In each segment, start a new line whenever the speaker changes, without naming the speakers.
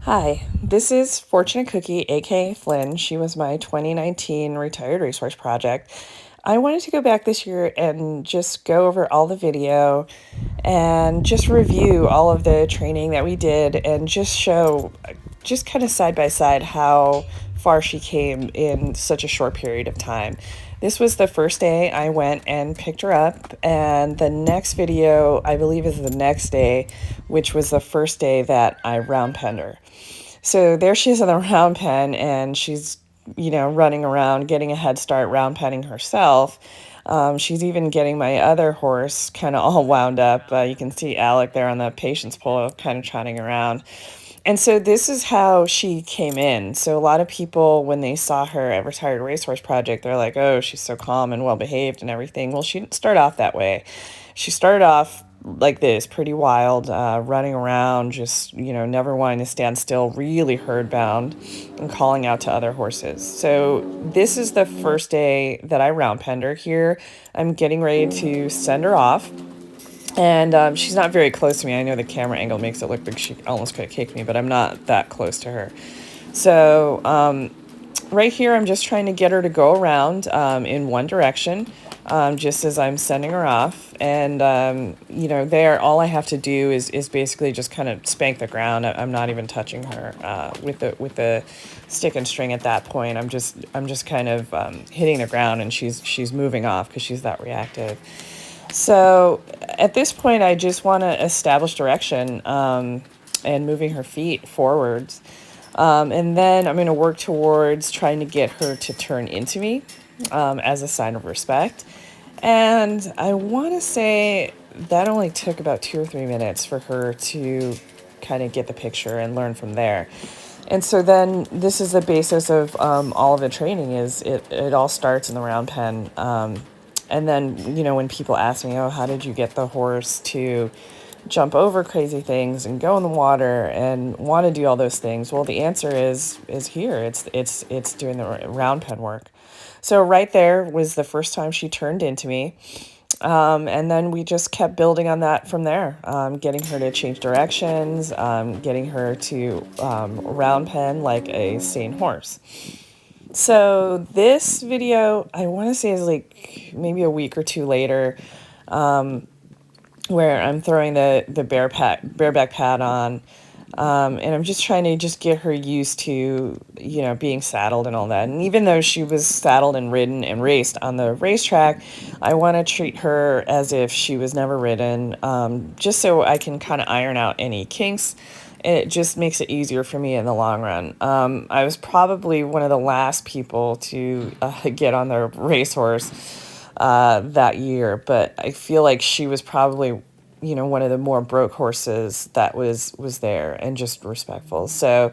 Hi, this is Fortunate Cookie, aka Flynn. She was my 2019 retired racehorse project. I wanted to go back this year and just go over all the video and just review all of the training that we did and just show, just kind of side by side, how far she came in such a short period of time. This was the first day I went and picked her up, and the next video, I believe, is the next day, which was the first day that I round penned her. So there she is in the round pen, and she's, running around, getting a head start round penning herself. She's even getting my other horse kind of all wound up. You can see Alec there on the patience pole, kind of trotting around. And so this is how she came in. So a lot of people, when they saw her at Retired Racehorse Project, they're like, oh, she's so calm and well behaved and everything. Well, she didn't start off that way. She started off like this, pretty wild, running around, just, never wanting to stand still, really herd bound and calling out to other horses. So this is the first day that I round penned her here. I'm getting ready to send her off. And she's not very close to me. I know the camera angle makes it look like she almost could have kicked me, but I'm not that close to her. So right here, I'm just trying to get her to go around in one direction, just as I'm sending her off. And, there, all I have to do is basically just kind of spank the ground. I'm not even touching her with the stick and string at that point. I'm just kind of hitting the ground, and she's moving off because she's that reactive. So at this point, I just want to establish direction and moving her feet forwards. And then I'm going to work towards trying to get her to turn into me as a sign of respect. And I want to say that only took about 2 or 3 minutes for her to kind of get the picture and learn from there. And so then this is the basis of all of the training. Is it all starts in the round pen. And then, when people ask me, oh, how did you get the horse to jump over crazy things and go in the water and want to do all those things? Well, the answer is here. It's doing the round pen work. So right there was the first time she turned into me. And then we just kept building on that from there, getting her to change directions, getting her to round pen like a sane horse. So this video, I want to say, is like maybe a week or two later, where I'm throwing the bareback pad on, and I'm just trying to just get her used to, being saddled and all that. And even though she was saddled and ridden and raced on the racetrack, I want to treat her as if she was never ridden, just so I can kind of iron out any kinks. It just makes it easier for me in the long run. I was probably one of the last people to get on the racehorse that year, but I feel like she was probably, one of the more broke horses that was there and just respectful. So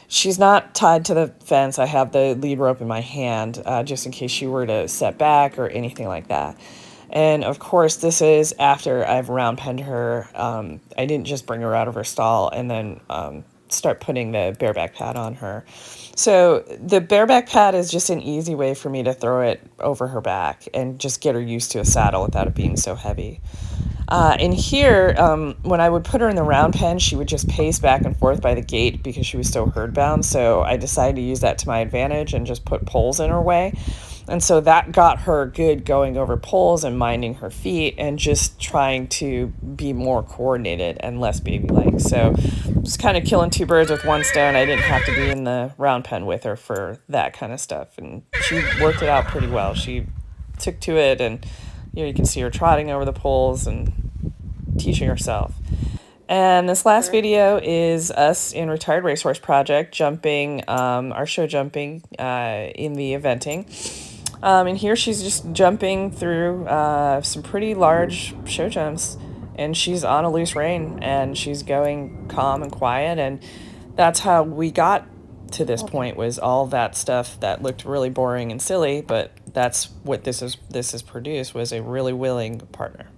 she's not tied to the fence. I have the lead rope in my hand just in case she were to set back or anything like that. And of course, this is after I've round penned her. I didn't just bring her out of her stall and then start putting the bareback pad on her. So the bareback pad is just an easy way for me to throw it over her back and just get her used to a saddle without it being so heavy. And here, when I would put her in the round pen, she would just pace back and forth by the gate because she was so herd bound. So I decided to use that to my advantage and just put poles in her way. And so that got her good going over poles and minding her feet and just trying to be more coordinated and less baby-like. So just kind of killing two birds with one stone. I didn't have to be in the round pen with her for that kind of stuff. And she worked it out pretty well. She took to it, and you can see her trotting over the poles and teaching herself. And this last video is us in Retired Racehorse Project jumping, our show jumping in the eventing. And here she's just jumping through some pretty large show jumps, and she's on a loose rein, and she's going calm and quiet. And that's how we got to this point, was all that stuff that looked really boring and silly, but that's what this is produced, was a really willing partner.